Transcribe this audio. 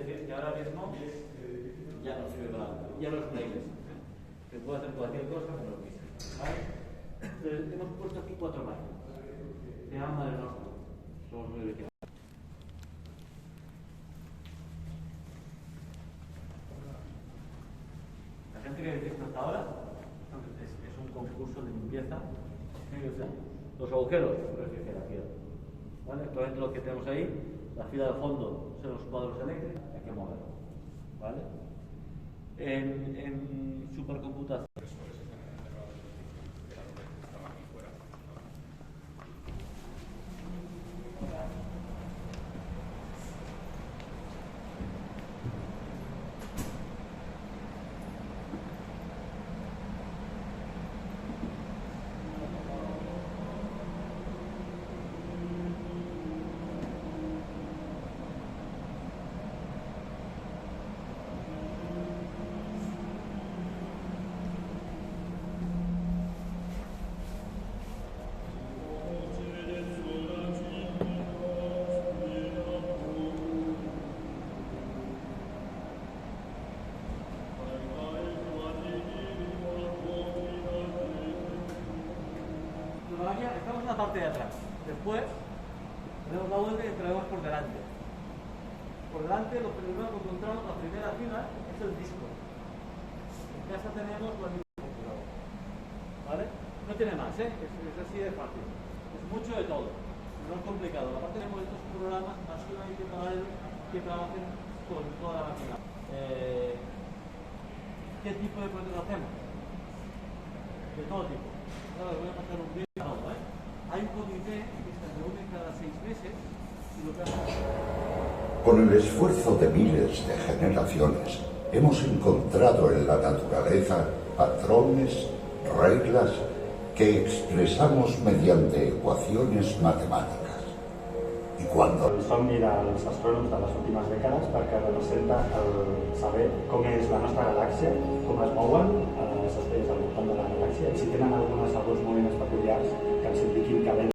Que ahora mismo ya no sirve para nada, ya no es una iglesia. Que puede hacer cualquier cosa con los mismos. ¿Vale? Entonces, hemos puesto aquí 4 baños. Se llama Madre Nostra. Somos muy originales. La gente que ha visto hasta ahora, entonces, concurso de limpieza. Los agujeros, refrigeración. ¿Vale? Actualmente lo que tenemos ahí, la fila de fondo son los cuadros eléctricos, hay que moverlo. ¿Vale? En supercomputación. Estamos en la parte de atrás. Después tenemos la vuelta y entraremos por delante. Por delante lo primero que encontramos, la primera fila, es el disco. En casa tenemos la misma configurado. ¿Vale? No tiene más, es así de fácil. Es mucho de todo. No es complicado. Aparte tenemos estos programas masivamente paralelos que trabajan con toda la máquina. ¿Qué tipo de proyectos hacemos? De todo tipo. Ahora les voy a pasar un vídeo. Hay un comité que se reúne cada 6 meses y lo que hace... Con el esfuerzo de miles de generaciones, hemos encontrado en la naturaleza patrones, reglas que expresamos mediante ecuaciones matemáticas. I cuando... El somni dels astrònoms de les últimes dècades perquè representa saber com és la nostra galàxia, com es mouen les estrelles al voltant de la galàxia i si tenen alguns moviments peculiars que ens indiquin que